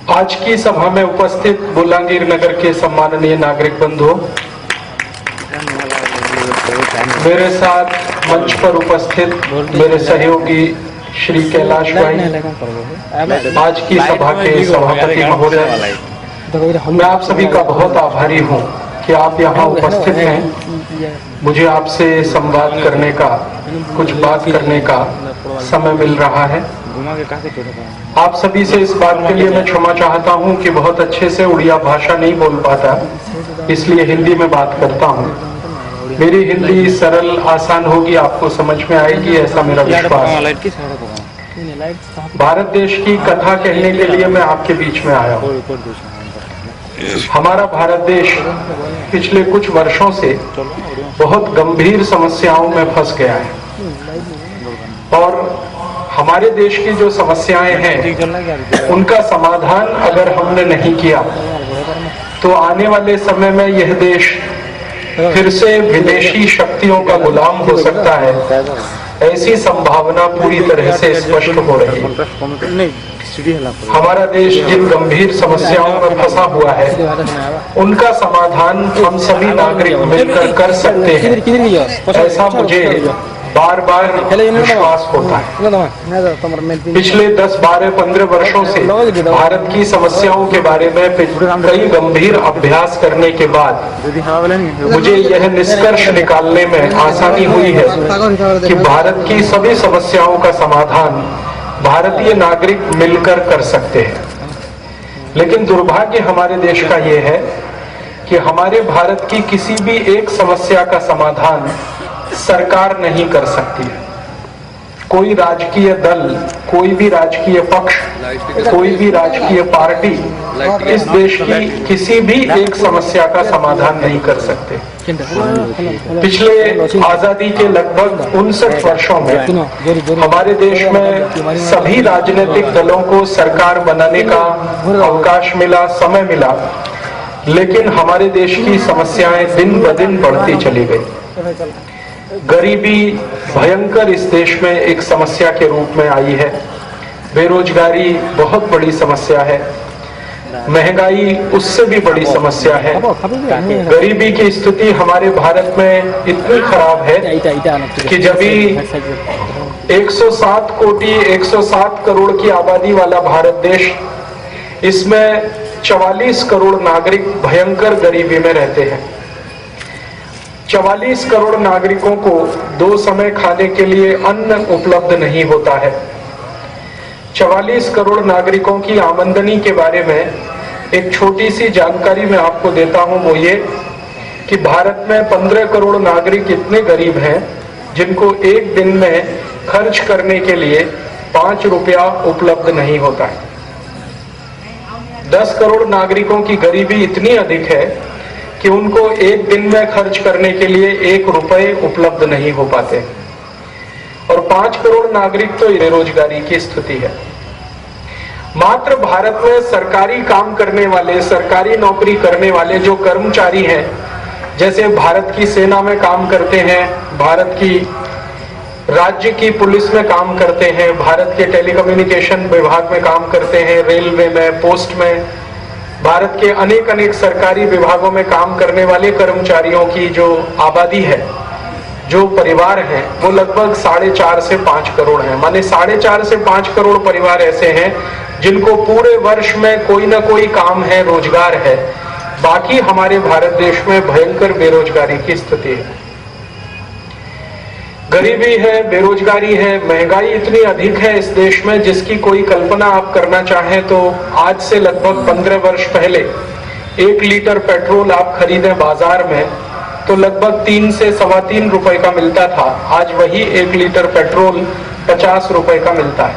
आज की सभा में उपस्थित बोलांगीर नगर के सम्माननीय नागरिक बंधुओं, मेरे साथ मंच पर उपस्थित मेरे सहयोगी श्री कैलाश भाई, आज की सभा के सभापति महोदय, मैं आप सभी का बहुत आभारी हूं कि आप यहाँ उपस्थित हैं। मुझे आपसे संवाद करने का, कुछ बात करने का समय मिल रहा है। आप सभी से इस बात के लिए मैं क्षमा चाहता हूं कि बहुत अच्छे से उड़िया भाषा नहीं बोल पाता, इसलिए हिंदी में बात करता हूं। मेरी हिंदी सरल आसान होगी, आपको समझ में आएगी, ऐसा मेरा विश्वास है। भारत देश की कथा कहने के लिए मैं आपके बीच में आया हूं। हमारा भारत देश पिछले कुछ वर्षों से बहुत गंभीर समस्याओं में फंस गया है और हमारे देश की जो समस्याएं हैं उनका समाधान अगर हमने नहीं किया तो आने वाले समय में यह देश फिर से विदेशी शक्तियों का गुलाम हो सकता है, ऐसी संभावना पूरी तरह से स्पष्ट हो रही है। हमारा देश जिन गंभीर समस्याओं में फंसा हुआ है उनका समाधान हम सभी नागरिक मिलकर कर सकते हैं, ऐसा मुझे बार बार विश्वास होता है। पिछले 10, 12, 15 वर्षों से भारत की समस्याओं के बारे में कई गंभीर अभ्यास करने के बाद मुझे यह निष्कर्ष निकालने में आसानी हुई है कि भारत की सभी समस्याओं का समाधान भारतीय नागरिक मिलकर कर सकते हैं। लेकिन दुर्भाग्य हमारे देश का यह है कि हमारे भारत की किसी भी एक समस्या का समाधान सरकार नहीं कर सकती है। कोई राजकीय दल, कोई भी राजकीय पक्ष, कोई भी राजकीय पार्टी इस देश की किसी भी एक समस्या का समाधान नहीं कर सकते। पिछले आजादी के लगभग 59 वर्षों में हमारे देश में सभी राजनीतिक दलों को सरकार बनाने का अवकाश मिला, समय मिला, लेकिन हमारे देश की समस्याएं दिन ब दिन बढ़ती चली गई। गरीबी भयंकर इस देश में एक समस्या के रूप में आई है। बेरोजगारी बहुत बड़ी समस्या है। महंगाई उससे भी बड़ी समस्या है। गरीबी की स्थिति हमारे भारत में इतनी खराब है कि जब 107 करोड़ की आबादी वाला भारत देश, इसमें 44 करोड़ नागरिक भयंकर गरीबी में रहते हैं। 44 करोड़ नागरिकों को 2 समय खाने के लिए अन्न उपलब्ध नहीं होता है। 44 करोड़ नागरिकों की आमदनी के बारे में एक छोटी सी जानकारी मैं आपको देता हूं, वो ये कि भारत में 15 करोड़ नागरिक इतने गरीब हैं जिनको एक दिन में खर्च करने के लिए 5 रुपया उपलब्ध नहीं होता है। 10 करोड़ नागरिकों की गरीबी इतनी अधिक है कि उनको एक दिन में खर्च करने के लिए 1 रुपए उपलब्ध नहीं हो पाते और 5 करोड़ नागरिक तो बेरोजगारी की स्थिति है। मात्र भारत में सरकारी काम करने वाले, सरकारी नौकरी करने वाले जो कर्मचारी हैं, जैसे भारत की सेना में काम करते हैं, भारत की राज्य की पुलिस में काम करते हैं, भारत के टेलीकम्युनिकेशन विभाग में काम करते हैं, रेलवे में, पोस्ट में, भारत के अनेक सरकारी विभागों में काम करने वाले कर्मचारियों की जो आबादी है, जो परिवार हैं, वो लगभग 4.5 से 5 करोड़ हैं। माने 4.5 से 5 करोड़ परिवार ऐसे हैं जिनको पूरे वर्ष में कोई ना कोई काम है, रोजगार है। बाकी हमारे भारत देश में भयंकर बेरोजगारी की स्थिति है। गरीबी है, बेरोजगारी है, महंगाई इतनी अधिक है इस देश में जिसकी कोई कल्पना आप करना चाहें तो आज से लगभग 15 वर्ष पहले 1 लीटर पेट्रोल आप खरीदें बाजार में तो लगभग 3 से 3.25 रुपए का मिलता था। आज वही 1 लीटर पेट्रोल 50 रुपए का मिलता है।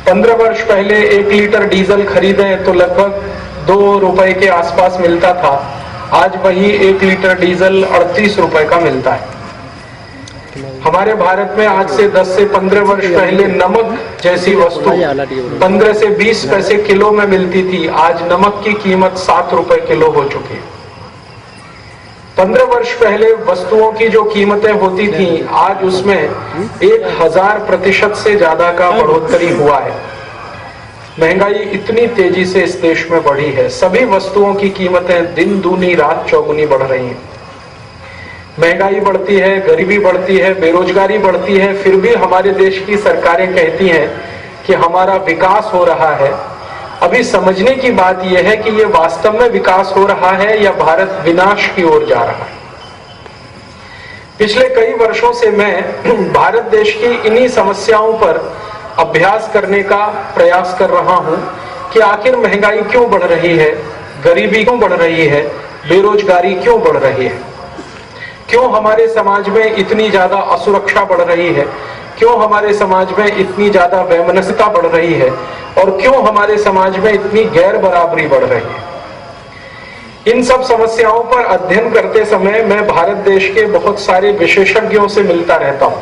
15 वर्ष पहले 1 लीटर डीजल खरीदें तो लगभग 2 रुपए के आसपास मिलता था। आज वही 1 लीटर डीजल 38 रुपए का मिलता है। हमारे भारत में आज से 10 से 15 वर्ष पहले नमक जैसी वस्तु 15 से 20 पैसे किलो में मिलती थी। आज नमक की कीमत 7 रुपए किलो हो चुकी है। 15 वर्ष पहले वस्तुओं की जो कीमतें होती थी, आज उसमें 1000% से ज्यादा का बढ़ोतरी हुआ है। महंगाई इतनी तेजी से इस देश में बढ़ी है, सभी वस्तुओं की कीमतें दिन दूनी रात चौगुनी बढ़ रही हैं। महंगाई बढ़ती है, गरीबी बढ़ती है, बेरोजगारी बढ़ती है, फिर भी हमारे देश की सरकारें कहती हैं कि हमारा विकास हो रहा है। अभी समझने की बात यह है कि ये वास्तव में विकास हो रहा है या भारत विनाश की ओर जा रहा है। पिछले कई वर्षों से मैं भारत देश की इन्हीं समस्याओं पर अभ्यास करने का प्रयास कर रहा हूं कि आखिर महंगाई क्यों बढ़ रही है, गरीबी क्यों बढ़ रही है, बेरोजगारी क्यों बढ़ रही है, क्यों हमारे समाज में इतनी ज्यादा असुरक्षा बढ़ रही है, क्यों हमारे समाज में इतनी ज्यादा वैमनस्यता बढ़ रही है और क्यों हमारे समाज में इतनी गैर बराबरी बढ़ रही है। इन सब समस्याओं पर अध्ययन करते समय मैं भारत देश के बहुत सारे विशेषज्ञों से मिलता रहता हूं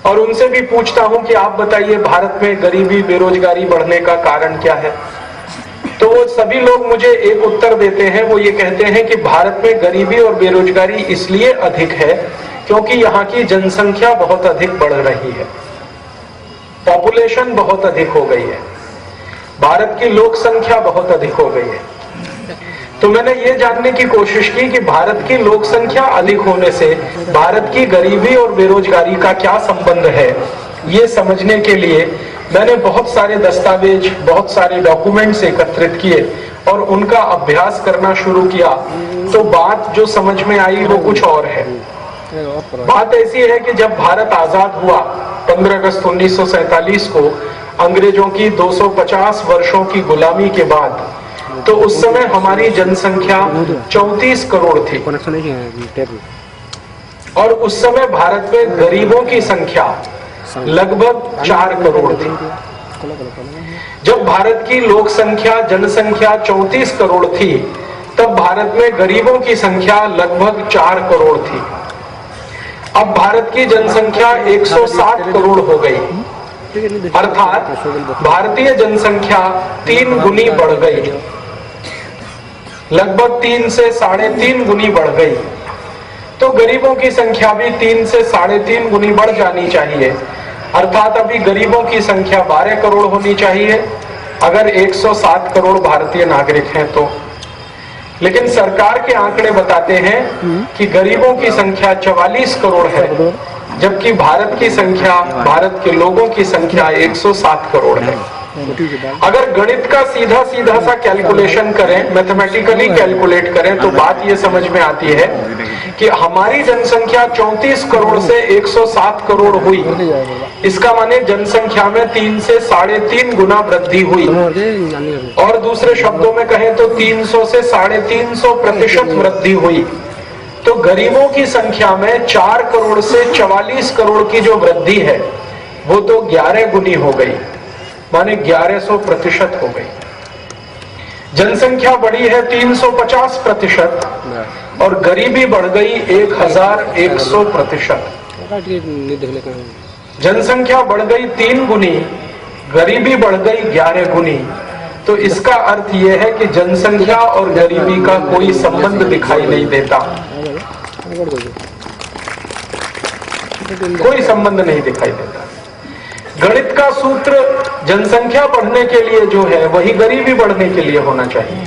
और उनसे भी पूछता हूं कि आप बताइए भारत में गरीबी बेरोजगारी बढ़ने का कारण क्या है। तो वो सभी लोग मुझे एक उत्तर देते हैं, वो ये कहते हैं कि भारत में गरीबी और बेरोजगारी इसलिए अधिक है क्योंकि यहाँ की जनसंख्या बहुत अधिक बढ़ रही है, पॉपुलेशन बहुत अधिक हो गई है, भारत की लोक संख्या बहुत अधिक हो गई है। तो मैंने ये जानने की कोशिश की कि भारत की लोक संख्या अधिक होने से भारत की गरीबी और बेरोजगारी का क्या संबंध है। ये समझने के लिए मैंने बहुत सारे दस्तावेज, बहुत सारे डॉक्यूमेंट्स एकत्रित किए और उनका अभ्यास करना शुरू किया। तो बात जो समझ में आई वो कुछ और है। बात ऐसी है कि जब भारत आजाद हुआ 15 अगस्त 1947 को, अंग्रेजों की 250 वर्षों की गुलामी के बाद, तो उस समय हमारी जनसंख्या 34 करोड़ थी और उस समय भारत में गरीबों की संख्या लगभग 4 करोड़ थी। जब भारत की लोक संख्या, जनसंख्या 34 करोड़ थी, तब भारत में गरीबों की संख्या लगभग 4 करोड़ थी। अब भारत की जनसंख्या 107 करोड़ हो गई, अर्थात भारतीय जनसंख्या 3 गुनी बढ़ गई, लगभग 3 से 3.5 गुनी बढ़ गई। तो गरीबों की संख्या भी 3 से 3.5 गुनी बढ़ जानी चाहिए, अर्थात अभी गरीबों की संख्या 12 करोड़ होनी चाहिए अगर 107 करोड़ भारतीय नागरिक हैं तो। लेकिन सरकार के आंकड़े बताते हैं कि गरीबों की संख्या 44 करोड़ है, जबकि भारत की संख्या, भारत के लोगों की संख्या 107 करोड़ है। अगर गणित का सीधा सीधा सा कैलकुलेशन करें, मैथमेटिकली कैलकुलेट करें, तो बात ये समझ में आती है कि हमारी जनसंख्या 34 करोड़ से 107 करोड़ हुई। इसका माने जनसंख्या में 3 से 3.5 गुना वृद्धि हुई, और दूसरे शब्दों में कहें तो 300 से 350% वृद्धि हुई। तो गरीबों की संख्या में 4 करोड़ से 44 करोड़ की जो वृद्धि है वो तो 11 गुनी हो गई, माने 1100% हो गई। जनसंख्या बढ़ी है 350% और गरीबी बढ़ गई 1100%। जनसंख्या बढ़ गई 3 गुनी, गरीबी बढ़ गई 11 गुनी। तो इसका अर्थ यह है कि जनसंख्या और गरीबी का कोई संबंध दिखाई नहीं देता, कोई संबंध नहीं दिखाई देता। गणित का सूत्र जनसंख्या बढ़ने के लिए जो है वही गरीबी बढ़ने के लिए होना चाहिए।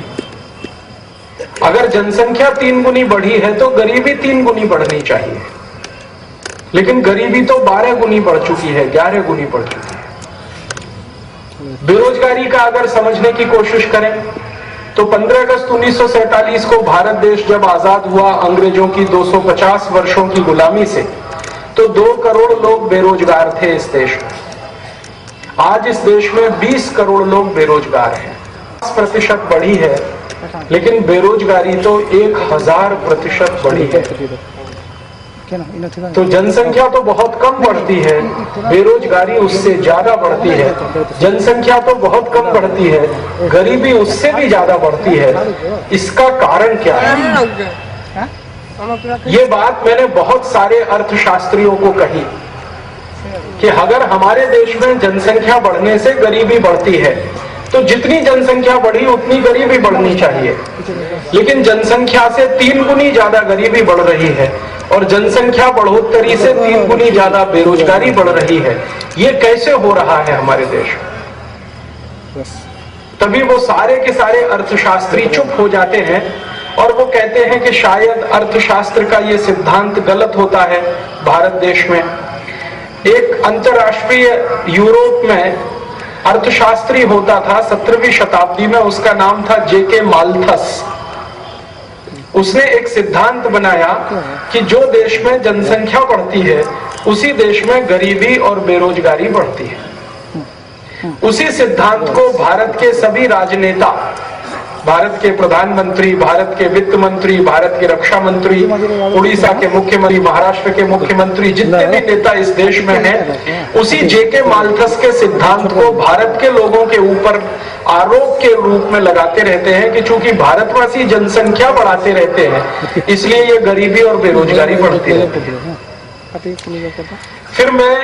अगर जनसंख्या 3 गुनी बढ़ी है तो गरीबी 3 गुनी बढ़नी चाहिए, लेकिन गरीबी तो 12 गुनी बढ़ चुकी है, 11 गुनी बढ़ चुकी है। बेरोजगारी का अगर समझने की कोशिश करें तो 15 अगस्त 1947 को भारत देश जब आजाद हुआ अंग्रेजों की 250 वर्षों की गुलामी से, तो 2 करोड़ लोग बेरोजगार थे इस देश में। आज इस देश में 20 करोड़ लोग बेरोजगार हैं। 10% बढ़ी है, लेकिन बेरोजगारी तो 1000% बढ़ी है। तो जनसंख्या तो बहुत कम बढ़ती है, बेरोजगारी उससे ज्यादा बढ़ती है। जनसंख्या तो बहुत कम बढ़ती है, गरीबी उससे भी ज्यादा बढ़ती है। इसका कारण क्या है? ये बात मैंने बहुत सारे अर्थशास्त्रियों को कही कि अगर हमारे देश में जनसंख्या बढ़ने से गरीबी बढ़ती है तो जितनी जनसंख्या बढ़ी उतनी गरीबी बढ़नी चाहिए, लेकिन जनसंख्या से 3 गुनी ज्यादा गरीबी बढ़ रही है और जनसंख्या बढ़ोतरी से 3 गुनी ज्यादा बेरोजगारी बढ़ रही है। ये कैसे हो रहा है हमारे देश में? तभी वो सारे के सारे अर्थशास्त्री चुप हो जाते हैं और वो कहते हैं कि शायद अर्थशास्त्र का ये सिद्धांत गलत होता है भारत देश में। एक अंतरराष्ट्रीय यूरोप में अर्थशास्त्री होता था 17वीं शताब्दी में, उसका नाम था जेके माल्थस। उसने एक सिद्धांत बनाया कि जो देश में जनसंख्या बढ़ती है उसी देश में गरीबी और बेरोजगारी बढ़ती है। उसी सिद्धांत को भारत के सभी राजनेता, भारत के प्रधानमंत्री, भारत के वित्त मंत्री, भारत के रक्षा मंत्री, उड़ीसा के मुख्यमंत्री, महाराष्ट्र के मुख्यमंत्री, जितने भी नेता इस देश में हैं, उसी जेके माल्थस के सिद्धांत को भारत के लोगों के ऊपर आरोप के रूप में लगाते रहते हैं कि चूंकि भारतवासी जनसंख्या बढ़ाते रहते हैं इसलिए ये गरीबी और बेरोजगारी बढ़ती रहती है। फिर मैं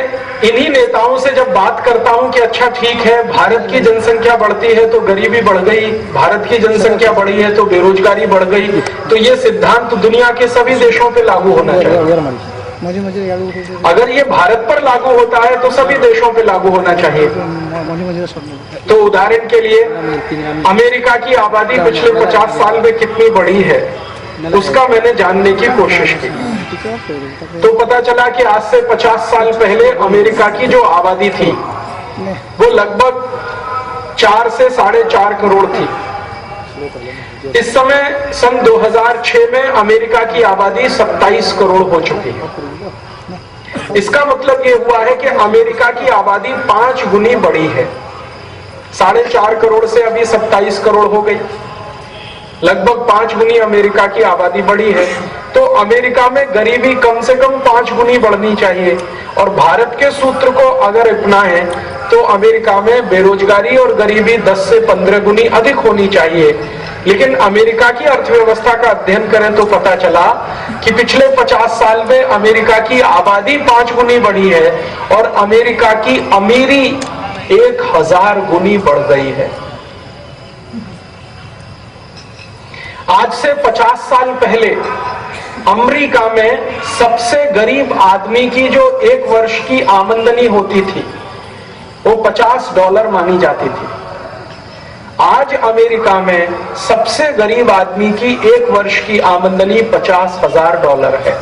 इन्हीं नेताओं से जब बात करता हूं कि अच्छा ठीक है, भारत की जनसंख्या बढ़ती है तो गरीबी बढ़ गई, भारत की जनसंख्या बढ़ी है तो बेरोजगारी बढ़ गई, तो ये सिद्धांत दुनिया के सभी देशों पे लागू होना चाहिए। अगर ये भारत पर लागू होता है तो सभी देशों पे लागू होना चाहिए। तो उदाहरण के लिए अमेरिका की आबादी पिछले 50 साल में कितनी बढ़ी है उसका मैंने जानने की कोशिश की, तो पता चला कि आज से 50 साल पहले अमेरिका की जो आबादी थी वो लगभग 4 से 4.5 करोड़ थी। इस समय सन 2006 में अमेरिका की आबादी 27 करोड़ हो चुकी है। इसका मतलब ये हुआ है कि अमेरिका की आबादी 5 गुनी बढ़ी है। 4.5 करोड़ से अभी 27 करोड़ हो गई, लगभग 5 गुनी अमेरिका की आबादी बढ़ी है। तो अमेरिका में गरीबी कम से कम 5 गुनी बढ़नी चाहिए और भारत के सूत्र को अगर अपनाएं तो अमेरिका में बेरोजगारी और गरीबी 10 से 15 गुनी अधिक होनी चाहिए। लेकिन अमेरिका की अर्थव्यवस्था का अध्ययन करें तो पता चला कि पिछले 50 साल में अमेरिका की आबादी 5 गुनी बढ़ी है और अमेरिका की अमीरी 1000 गुनी बढ़ गई है। आज से 50 साल पहले अमेरिका में सबसे गरीब आदमी की जो 1 वर्ष की आमदनी होती थी वो $50 मानी जाती थी। आज अमेरिका में सबसे गरीब आदमी की 1 वर्ष की आमदनी $50,000 है।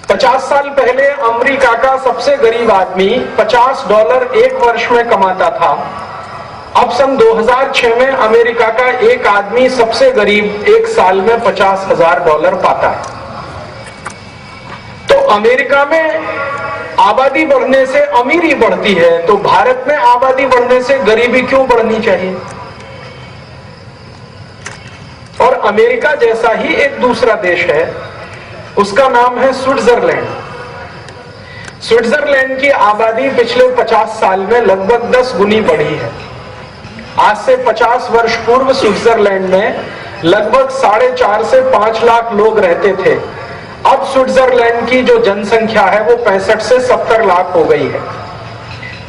50 साल पहले अमेरिका का सबसे गरीब आदमी $50 1 वर्ष में कमाता था। अब सन 2006 में अमेरिका का एक आदमी सबसे गरीब 1 साल में $50,000 पाता है। तो अमेरिका में आबादी बढ़ने से अमीरी बढ़ती है, तो भारत में आबादी बढ़ने से गरीबी क्यों बढ़नी चाहिए? और अमेरिका जैसा ही एक दूसरा देश है, उसका नाम है स्विट्जरलैंड। स्विट्जरलैंड की आबादी पिछले 50 साल में लगभग 10 गुनी बढ़ी है। आज से 50 वर्ष पूर्व स्विट्जरलैंड में लगभग 4.5 से 5 लाख लोग रहते थे। अब स्विट्जरलैंड की जो जनसंख्या है वो 65 से 70 लाख हो गई है,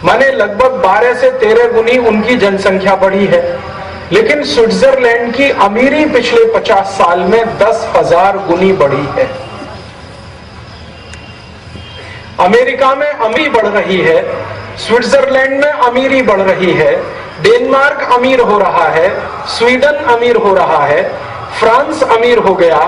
माने लगभग 12 से 13 गुनी उनकी जनसंख्या बढ़ी है। लेकिन स्विट्जरलैंड की अमीरी पिछले 50 साल में 10,000 गुनी बढ़ी है। अमेरिका में अमीरी बढ़ रही है, स्विट्जरलैंड में अमीरी बढ़ रही है, डेनमार्क अमीर हो रहा है, स्वीडन अमीर हो रहा है, फ्रांस अमीर हो गया।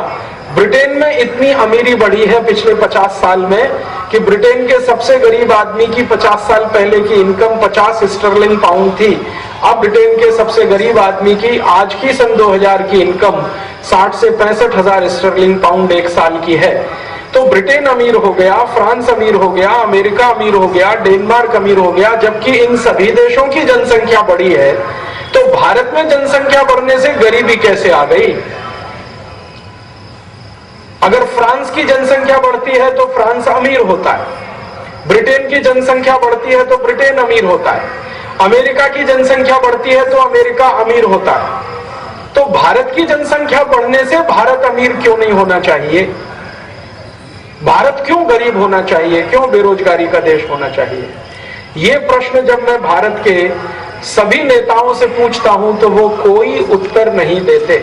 ब्रिटेन में इतनी अमीरी बढ़ी है पिछले 50 साल में कि ब्रिटेन के सबसे गरीब आदमी की 50 साल पहले की इनकम 50 स्टर्लिंग पाउंड थी। अब ब्रिटेन के सबसे गरीब आदमी की आज की सन 2000 की इनकम 60 से 65 हजार स्टर्लिंग पाउंड 1 साल की है। तो ब्रिटेन अमीर हो गया, फ्रांस अमीर हो गया, अमेरिका अमीर हो गया, डेनमार्क अमीर हो गया, जबकि इन सभी देशों की जनसंख्या बढ़ी है। तो भारत में जनसंख्या बढ़ने से गरीबी कैसे आ गई? अगर फ्रांस की जनसंख्या बढ़ती है तो फ्रांस अमीर होता है, ब्रिटेन की जनसंख्या बढ़ती है तो ब्रिटेन अमीर होता है, अमेरिका की जनसंख्या बढ़ती है तो अमेरिका अमीर होता है। तो भारत की जनसंख्या बढ़ने से भारत अमीर क्यों नहीं होना चाहिए? भारत क्यों गरीब होना चाहिए? क्यों बेरोजगारी का देश होना चाहिए? ये प्रश्न जब मैं भारत के सभी नेताओं से पूछता हूं तो वो कोई उत्तर नहीं देते।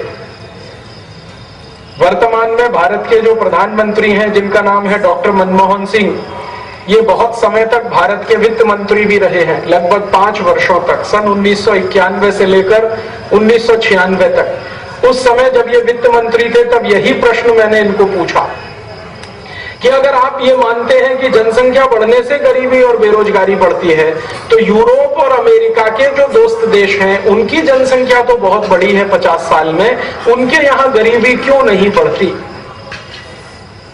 वर्तमान में भारत के जो प्रधानमंत्री हैं, जिनका नाम है डॉक्टर मनमोहन सिंह, ये बहुत समय तक भारत के वित्त मंत्री भी रहे हैं, लगभग 5 वर्षों तक, सन 1991 से लेकर 1996 तक। उस समय जब ये वित्त मंत्री थे तब यही प्रश्न मैंने इनको पूछा कि अगर आप ये मानते हैं कि जनसंख्या बढ़ने से गरीबी और बेरोजगारी बढ़ती है, तो यूरोप और अमेरिका के जो दोस्त देश हैं उनकी जनसंख्या तो बहुत बड़ी है 50 साल में, उनके यहाँ गरीबी क्यों नहीं बढ़ती,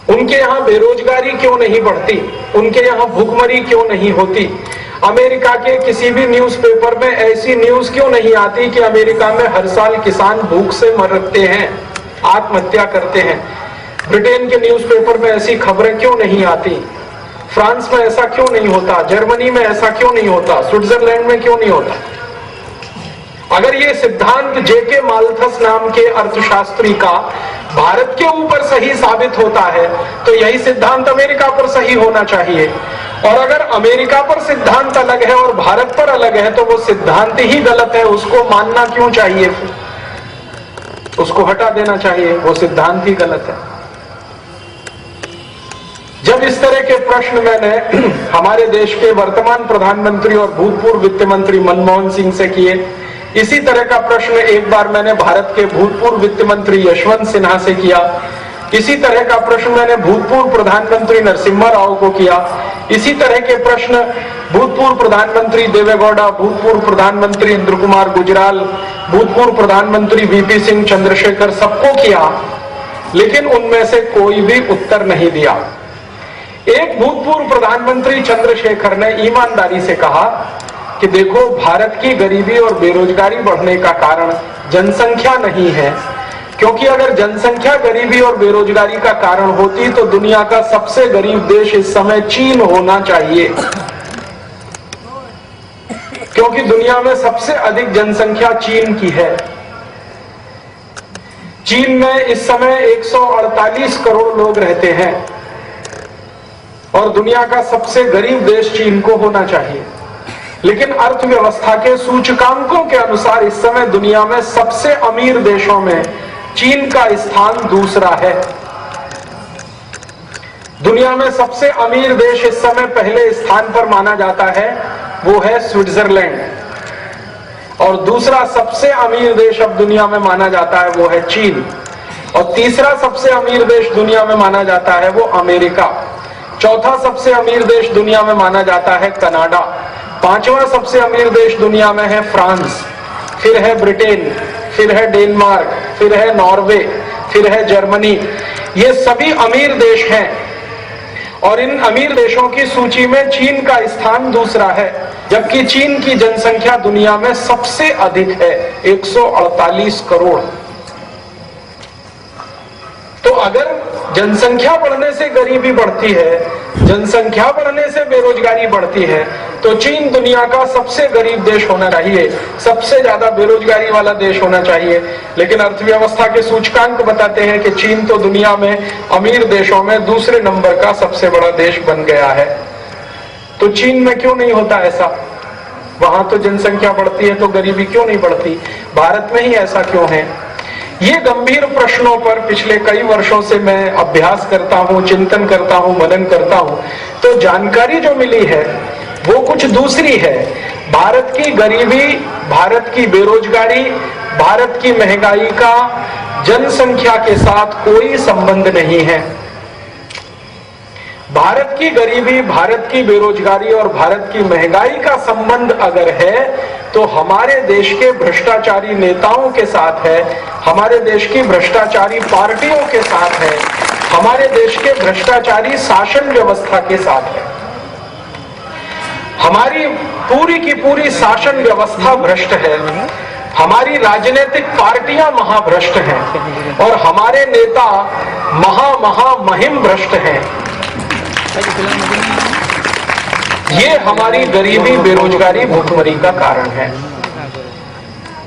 उनके यहाँ बेरोजगारी क्यों नहीं बढ़ती, उनके यहाँ भूखमरी क्यों नहीं होती। अमेरिका के किसी भी न्यूज़पेपर में ऐसी न्यूज क्यों नहीं आती कि अमेरिका में हर साल किसान भूख से मरते हैं, आत्महत्या करते हैं। ब्रिटेन के न्यूज़पेपर में ऐसी खबरें क्यों नहीं आती, फ्रांस में ऐसा क्यों नहीं होता, जर्मनी में ऐसा क्यों नहीं होता, स्विट्जरलैंड में क्यों नहीं होता। अगर ये सिद्धांत जेके माल्थस नाम के अर्थशास्त्री का भारत के ऊपर सही साबित होता है तो यही सिद्धांत अमेरिका पर सही होना चाहिए। और अगर अमेरिका पर सिद्धांत अलग है और भारत पर अलग है तो वो सिद्धांत ही गलत है, उसको मानना क्यों चाहिए, उसको हटा देना चाहिए, वो सिद्धांत ही गलत है। जब इस तरह के प्रश्न मैंने हमारे देश के वर्तमान प्रधानमंत्री और भूतपूर्व वित्त मंत्री मनमोहन सिंह से किए, इसी तरह का प्रश्न एक बार मैंने भारत के भूतपूर्व वित्त मंत्री यशवंत सिन्हा से किया, इसी तरह का प्रश्न मैंने भूतपूर्व प्रधानमंत्री नरसिम्हा राव को किया, इसी तरह के प्रश्न भूतपूर्व प्रधानमंत्री देवेगौड़ा, भूतपूर्व प्रधानमंत्री इंद्र कुमार गुजराल, भूतपूर्व प्रधानमंत्री वीपी सिंह चंद्रशेखर, सबको किया, लेकिन उनमें से कोई भी उत्तर नहीं दिया। एक भूतपूर्व प्रधानमंत्री चंद्रशेखर ने ईमानदारी से कहा कि देखो, भारत की गरीबी और बेरोजगारी बढ़ने का कारण जनसंख्या नहीं है, क्योंकि अगर जनसंख्या गरीबी और बेरोजगारी का कारण होती तो दुनिया का सबसे गरीब देश इस समय चीन होना चाहिए, क्योंकि दुनिया में सबसे अधिक जनसंख्या चीन की है। चीन में इस समय 148 करोड़ लोग रहते हैं और दुनिया का सबसे गरीब देश चीन को होना चाहिए, लेकिन अर्थव्यवस्था के सूचकांकों के अनुसार इस समय दुनिया में सबसे अमीर देशों में चीन का स्थान दूसरा है। दुनिया में सबसे अमीर देश इस समय पहले स्थान पर माना जाता है, वो है स्विट्जरलैंड, और दूसरा सबसे अमीर देश अब दुनिया में माना जाता है वो है चीन, और तीसरा सबसे अमीर देश दुनिया में माना जाता है वो अमेरिका, चौथा सबसे अमीर देश दुनिया में माना जाता है कनाडा, पांचवा सबसे अमीर देश दुनिया में है फ्रांस, फिर है ब्रिटेन, फिर है डेनमार्क, फिर है नॉर्वे, फिर है जर्मनी। ये सभी अमीर देश हैं और इन अमीर देशों की सूची में चीन का स्थान दूसरा है, जबकि चीन की जनसंख्या दुनिया में सबसे अधिक है, 148 करोड़। तो अगर जनसंख्या बढ़ने से गरीबी बढ़ती है, जनसंख्या बढ़ने से बेरोजगारी बढ़ती है, तो चीन दुनिया का सबसे गरीब देश होना चाहिए, सबसे ज्यादा बेरोजगारी वाला देश होना चाहिए। लेकिन अर्थव्यवस्था के सूचकांक बताते हैं कि चीन तो दुनिया में अमीर देशों में दूसरे नंबर का सबसे बड़ा देश बन गया है। तो चीन में क्यों नहीं होता ऐसा? वहां तो जनसंख्या बढ़ती है तो गरीबी क्यों नहीं बढ़ती? भारत में ही ऐसा क्यों है? ये गंभीर प्रश्नों पर पिछले कई वर्षों से मैं अभ्यास करता हूं, चिंतन करता हूं, मनन करता हूं, तो जानकारी जो मिली है वो कुछ दूसरी है। भारत की गरीबी, भारत की बेरोजगारी, भारत की महंगाई का जनसंख्या के साथ कोई संबंध नहीं है। भारत की गरीबी, भारत की बेरोजगारी और भारत की महंगाई का संबंध अगर है तो हमारे देश के भ्रष्टाचारी नेताओं के साथ है, हमारे देश की भ्रष्टाचारी पार्टियों के साथ है, हमारे देश के भ्रष्टाचारी शासन व्यवस्था के साथ है। हमारी पूरी की पूरी शासन व्यवस्था भ्रष्ट है, हमारी राजनीतिक पार्टियां महाभ्रष्ट हैं और हमारे नेता महामहिम भ्रष्ट हैं। ये हमारी गरीबी, बेरोजगारी, भूखमरी का कारण है।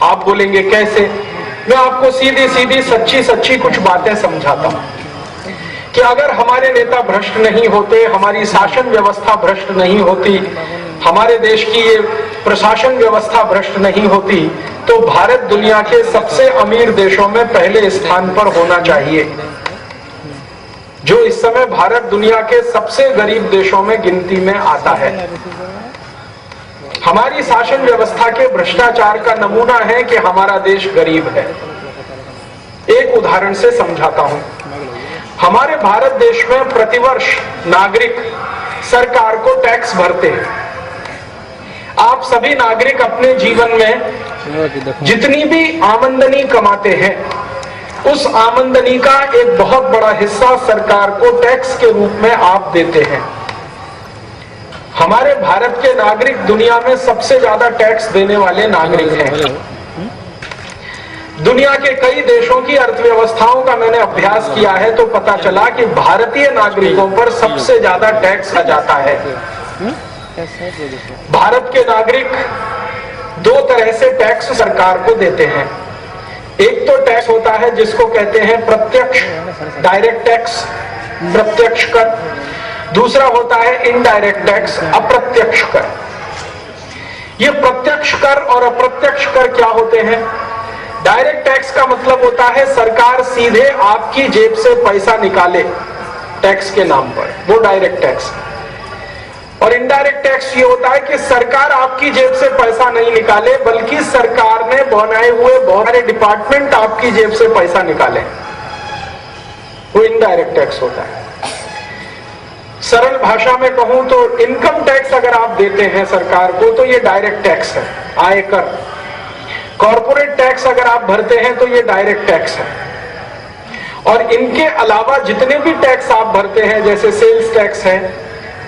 आप बोलेंगे कैसे? मैं आपको सीधी सीधी सच्ची सच्ची कुछ बातें समझाता हूं। कि अगर हमारे नेता भ्रष्ट नहीं होते, हमारी शासन व्यवस्था भ्रष्ट नहीं होती, हमारे देश की ये प्रशासन व्यवस्था भ्रष्ट नहीं होती, तो भारत दुनिया के सबसे अमीर देशों में पहले स्थान पर होना चाहिए। जो इस समय भारत दुनिया के सबसे गरीब देशों में गिनती में आता है। हमारी शासन व्यवस्था के भ्रष्टाचार का नमूना है कि हमारा देश गरीब है। एक उदाहरण से समझाता हूं। हमारे भारत देश में प्रतिवर्ष नागरिक सरकार को टैक्स भरते हैं। आप सभी नागरिक अपने जीवन में जितनी भी आमदनी कमाते हैं, उस आमदनी का एक बहुत बड़ा हिस्सा सरकार को टैक्स के रूप में आप देते हैं। हमारे भारत के नागरिक दुनिया में सबसे ज्यादा टैक्स देने वाले नागरिक हैं। दुनिया के कई देशों की अर्थव्यवस्थाओं का मैंने अभ्यास किया है तो पता चला कि भारतीय नागरिकों पर सबसे ज्यादा टैक्स आ जाता है। भारत के नागरिक दो तरह से टैक्स सरकार को देते हैं। एक तो टैक्स होता है जिसको कहते हैं प्रत्यक्ष डायरेक्ट टैक्स, प्रत्यक्ष कर। दूसरा होता है इनडायरेक्ट टैक्स, अप्रत्यक्ष कर। ये प्रत्यक्ष कर और अप्रत्यक्ष कर क्या होते हैं? डायरेक्ट टैक्स का मतलब होता है सरकार सीधे आपकी जेब से पैसा निकाले टैक्स के नाम पर, वो डायरेक्ट टैक्स। और इनडायरेक्ट टैक्स ये होता है कि सरकार आपकी जेब से पैसा नहीं निकाले, बल्कि सरकार ने बनाए हुए बहुत सारे डिपार्टमेंट आपकी जेब से पैसा निकाले, वो इनडायरेक्ट टैक्स होता है। सरल भाषा में कहूं तो इनकम टैक्स अगर आप देते हैं सरकार को तो ये डायरेक्ट टैक्स है, आयकर। कॉर्पोरेट टैक्स अगर आप भरते हैं तो ये डायरेक्ट टैक्स है। और इनके अलावा जितने भी टैक्स आप भरते हैं, जैसे सेल्स टैक्स है,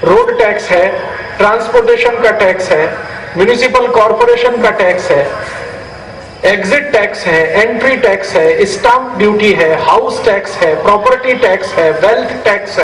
रोड टैक्स है, ट्रांसपोर्टेशन का टैक्स है, म्युनिसिपल कॉर्पोरेशन का टैक्स है, एग्जिट टैक्स है, एंट्री टैक्स है, स्टाम्प ड्यूटी है, हाउस टैक्स है, प्रॉपर्टी टैक्स है, वेल्थ टैक्स है,